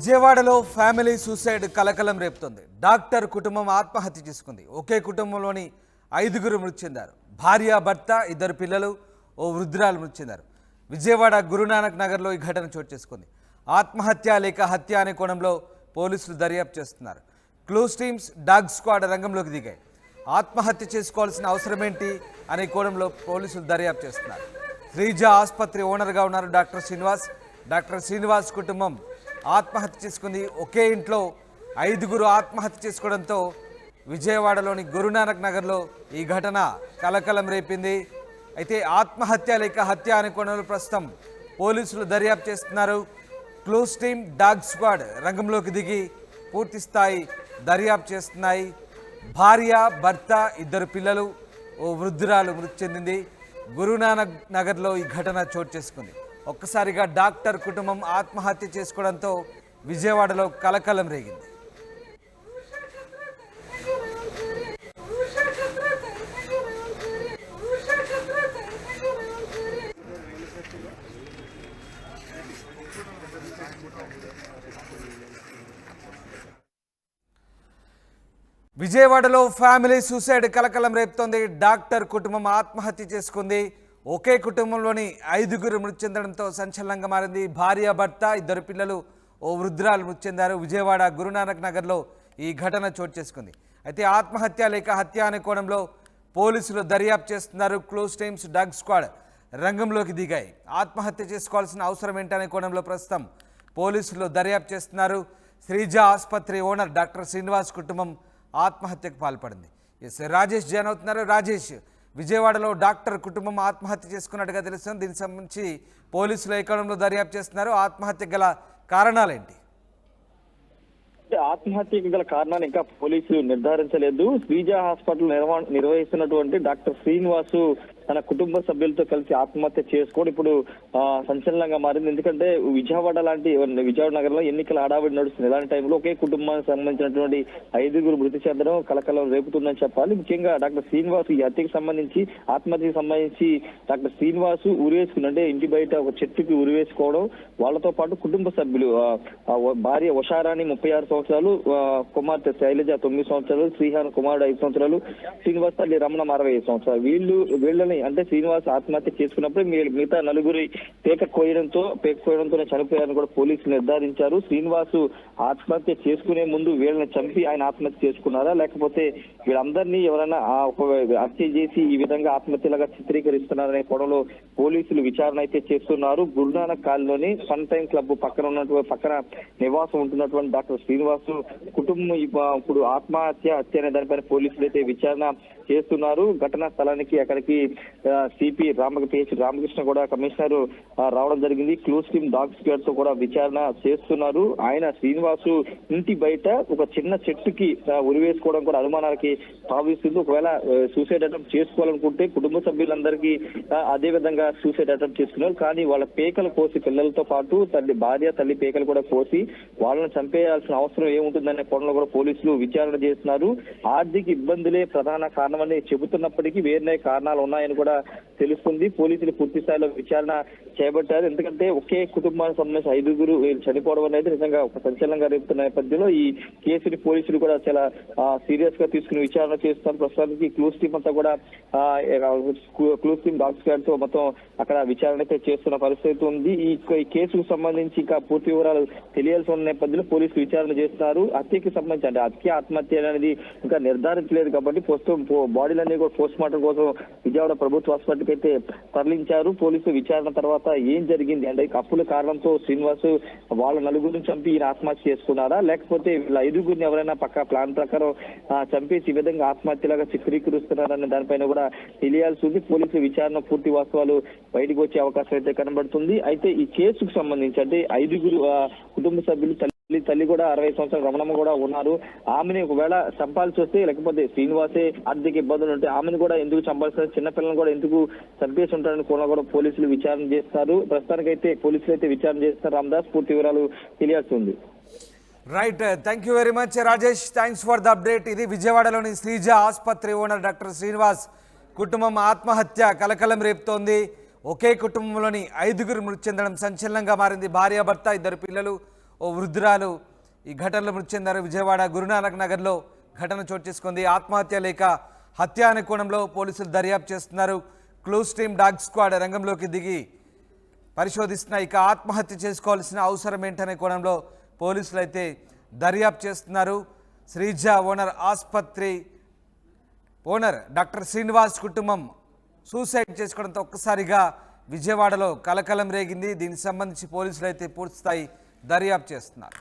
విజయవాడలో family suicide కలకలం రేపుతోంది. డాక్టర్ కుటుంబం ఆత్మహత్య చేసుకుంది. ఒకే కుటుంబంలోని 5గురు మృతి చెందారు. భార్య, భర్త, 2 పిల్లలు, ఓ వృద్ధురాలు మృతి చెందారు. విజయవాడ గురునానక్ నగర్లో ఈ ఘటన చోటు చేసుకుంది. ఆత్మహత్య లేక హత్య అనే కోణంలో పోలీసులు దర్యాప్తు చేస్తున్నారు. క్లూస్ టీమ్స్, డాగ్ స్క్వాడ్ రంగంలోకి దిగాయి. ఆత్మహత్య చేసుకోవాల్సిన అవసరమేంటి అనే కోణంలో పోలీసులు దర్యాప్తు చేస్తున్నారు. శ్రీజ ఆసుపత్రి ఓనర్గా ఉన్నారు డాక్టర్ శ్రీనివాస్. డాక్టర్ శ్రీనివాస్ కుటుంబం ఆత్మహత్య చేసుకుంది. ఒకే ఇంట్లో 5గురు ఆత్మహత్య చేసుకోవడంతో విజయవాడలోని గురునానక్ నగర్లో ఈ ఘటన కలకలం రేపింది. అయితే ఆత్మహత్య లేక హత్య అనే కోణంలో ప్రస్తుతం పోలీసులు దర్యాప్తు చేస్తున్నారు. క్లూస్ టీమ్, డాగ్ స్క్వాడ్ రంగంలోకి దిగి పూర్తి స్థాయి దర్యాప్తు చేస్తున్నాయి. భార్య, భర్త, 2 పిల్లలు, ఓ వృద్ధురాలు మృతి చెందింది. గురునానక్ నగర్లో ఈ ఘటన చోటు చేసుకుంది. ఒక్కసారిగా డాక్టర్ కుటుంబం ఆత్మహత్య చేసుకోవడంతో విజయవాడలో కలకలం రేగింది. విజయవాడలో ఫ్యామిలీ సూసైడ్ కలకలం రేపుతోంది. డాక్టర్ కుటుంబం ఆత్మహత్య చేసుకుంది. ఒకే కుటుంబంలోని 5గురు మృతి చెందడంతో సంచలనంగా మారింది. భార్య, భర్త, 2 పిల్లలు, ఓ వృద్ధురాలు మృతి చెందారు. విజయవాడ గురునానక్ నగర్లో ఈ ఘటన చోటు చేసుకుంది. అయితే ఆత్మహత్య లేక హత్య అనే కోణంలో పోలీసులు దర్యాప్తు చేస్తున్నారు. క్లోజ్ టీమ్స్, డాగ్ స్క్వాడ్ రంగంలోకి దిగాయి. ఆత్మహత్య చేసుకోవాల్సిన అవసరం ఏంటనే కోణంలో ప్రస్తుతం పోలీసులు దర్యాప్తు చేస్తున్నారు. శ్రీజ ఆసుపత్రి ఓనర్ డాక్టర్ శ్రీనివాస్ కుటుంబం ఆత్మహత్యకు పాల్పడింది. రాజేష్ జాయిన్ అవుతున్నారు. రాజేష్, విజయవాడలో డాక్టర్ కుటుంబం ఆత్మహత్య చేసుకున్నట్టుగా తెలుస్తుంది. దీనికి సంబంధించి పోలీసులు ఏ కోణంలో దర్యాప్తు చేస్తున్నారు? ఆత్మహత్యకు గల కారణాలేంటి? ఆత్మహత్యకు గల కారణాలు ఇంకా పోలీసులు నిర్ధారించలేదు. శ్రీజ హాస్పిటల్ నిర్వహిస్తున్నటువంటి డాక్టర్ శ్రీనివాసు తన కుటుంబ సభ్యులతో కలిసి ఆత్మహత్య చేసుకోవడం ఇప్పుడు సంచలనంగా మారింది. ఎందుకంటే విజయవాడ నగరంలో ఎన్నికల హడావిడి నడుస్తుంది. ఇలాంటి టైంలో ఒకే కుటుంబానికి సంబంధించినటువంటి 5గురు మృతి చెందడం కలకలం రేపుతుందని చెప్పాలి. ముఖ్యంగా డాక్టర్ శ్రీనివాసు ఈ హత్యకు సంబంధించి, ఆత్మహత్యకు సంబంధించి డాక్టర్ శ్రీనివాసు ఉరివేసుకుని, అంటే ఇంటి బయట ఒక చెట్టుకి ఉరివేసుకోవడం, వాళ్ళతో పాటు కుటుంబ సభ్యులు భార్య ఉషారాణి 36 సంవత్సరాలు, కుమార్తె శైలజ 9 సంవత్సరాలు, శ్రీహాన్ కుమారుడు 5 సంవత్సరాలు, శ్రీనివాస్ తల్లి రమణ 65 సంవత్సరాలు. వీళ్ళని అంటే శ్రీనివాస్ ఆత్మహత్య చేసుకున్నప్పుడు మిగతా 4 పేక కోయడంతోనే చనిపోయారని కూడా పోలీసులు నిర్ధారించారు. శ్రీనివాసు ఆత్మహత్య చేసుకునే ముందు వీళ్ళని చంపి ఆయన ఆత్మహత్య చేసుకున్నారా, లేకపోతే వీళ్ళందరినీ ఎవరైనా హత్య చేసి ఈ విధంగా ఆత్మహత్యలాగా చిత్రీకరిస్తున్నారనే కోణంలో పోలీసులు విచారణ అయితే చేస్తున్నారు. గురునానక్ కాలనీలోని ఫన్ టైమ్ క్లబ్ పక్కన నివాసం ఉంటున్నటువంటి డాక్టర్ శ్రీనివాసు కుటుంబం ఇప్పుడు ఆత్మహత్య హత్య అనే దానిపైన పోలీసులు అయితే విచారణ చేస్తున్నారు. ఘటనా స్థలానికి అక్కడికి సిపి రామకృష్ణ కూడా కమిషనర్ రావడం జరిగింది. క్లూస్ టీమ్, డాగ్ స్క్వాడ్ తో కూడా విచారణ చేస్తున్నారు. ఆయన శ్రీనివాసు ఇంటి బయట ఒక చిన్న చెట్టుకి ఉరివేసుకోవడం కూడా అనుమానాలకి తావిస్తుంది. ఒకవేళ సూసైడ్ అటెంప్ట్ చేసుకోవాలనుకుంటే కుటుంబ సభ్యులందరికీ అదే విధంగా సూసైడ్ అటెంప్ట్ చేసుకున్నారు. కానీ వాళ్ళ పేకలు కోసి, పిల్లలతో పాటు భార్య, తల్లి పేకలు కూడా కోసి వాళ్ళని చంపేయాల్సిన అవసరం ఏముంటుందనే కోణంలో కూడా పోలీసులు విచారణ చేస్తున్నారు. ఆర్థిక ఇబ్బందులే ప్రధాన కారణమని చెబుతున్నప్పటికీ వేరే కారణాలు ఉన్నాయని కూడా తెలుస్తుంది. పోలీసులు పూర్తి స్థాయిలో విచారణ చేపట్టారు. ఎందుకంటే ఒకే కుటుంబానికి సంబంధించిన 5గురు చనిపోవడం అనేది నిజంగా ఒక సంచలనంగా రేపుతున్న నేపథ్యంలో ఈ కేసుని పోలీసులు కూడా చాలా సీరియస్ గా తీసుకుని విచారణ చేస్తున్నారు. ప్రస్తుతానికి క్లూస్ టీమ్ అంతా కూడా క్లూస్ టీమ్, డాగ్ స్క్వాడ్ తో మొత్తం అక్కడ విచారణ అయితే చేస్తున్న పరిస్థితి ఉంది. ఈ కేసుకు సంబంధించి ఇంకా పూర్తి వివరాలు తెలియాల్సి ఉన్న నేపథ్యంలో పోలీసులు విచారణ చేస్తున్నారు. హత్యకి సంబంధించి అంటే ఆత్మహత్య అనేది ఇంకా నిర్ధారించలేదు కాబట్టి ప్రస్తుతం బాడీలన్నీ కూడా పోస్ట్ మార్టం కోసం విజయవాడ ప్రభుత్వ హాస్పిటల్కి అయితే తరలించారు. పోలీసులు విచారణ తర్వాత ఏం జరిగింది అంటే అప్పుల కారణంతో శ్రీనివాసు వాళ్ళ 4గురిని చంపి ఈయన ఆత్మహత్య చేసుకున్నారా, లేకపోతే వీళ్ళ 5గురిని ఎవరైనా ప్లాన్ ప్రకారం చంపేసి ఈ విధంగా ఆత్మహత్యలాగా చిత్రీకరిస్తున్నారన్న దానిపైన కూడా తెలియాల్సి ఉంది. పోలీసులు విచారణ పూర్తి వాస్తవాలు బయటకు వచ్చే అవకాశం అయితే కనబడుతుంది. అయితే ఈ కేసుకు సంబంధించి అంటే 5గురు కుటుంబ సభ్యులు తల్లి కూడా 60 సంవత్సరాల రమణమ్మ కూడా ఉన్నారు. ఆమెని ఒకవేళ చంపాల్సి వస్తే, లేకపోతే శ్రీనివాసే ఆర్థిక ఇబ్బందులు ఉంటే ఆమెను కూడా ఎందుకు చంపాల్సి, చిన్నపిల్లలను కూడా ఎందుకు చంపేసి ఉంటారని కూడా పోలీసులు విచారణ చేస్తారు. ప్రస్తుతానికైతే పోలీసులు అయితే విచారణ చేస్తారు. రామదాస్, పూర్తి వివరాలు తెలియాల్సి ఉంది. Right, thank you very much Rajesh. Thanks for the update. ఇది విజయవాడలోని శ్రీజ ఆసుపత్రి ఓనర్ డాక్టర్ శ్రీనివాస్ కుటుంబం ఆత్మహత్య కలకలం రేపుతోంది. ఒకే కుటుంబంలోని 5గురు మృతి చెందడం సంచలనంగా మారింది. భార్య, భర్త, 2 పిల్లలు, ఓ వృద్ధురాలు ఈ ఘటనలో మృతి చెందారు. విజయవాడ గురునానక్ నగర్లో ఘటన చోటు చేసుకుంది. ఆత్మహత్య లేక హత్య అనే కోణంలో పోలీసులు దర్యాప్తు చేస్తున్నారు. క్లూస్ టీమ్ డాగ్ స్క్వాడ్ రంగంలోకి దిగి పరిశోధిస్తున్న ఇక ఆత్మహత్య చేసుకోవాల్సిన అవసరం ఏంటనే కోణంలో పోలీసులు అయితే దర్యాప్తు చేస్తున్నారు. శ్రీజ ఆసుపత్రి ఓనర్ డాక్టర్ శ్రీనివాస్ కుటుంబం సూసైడ్ చేసుకోవడంతో ఒక్కసారిగా విజయవాడలో కలకలం రేగింది. దీనికి సంబంధించి పోలీసులు అయితే పూర్తిస్థాయి దర్యాప్తు చేస్తున్నారు.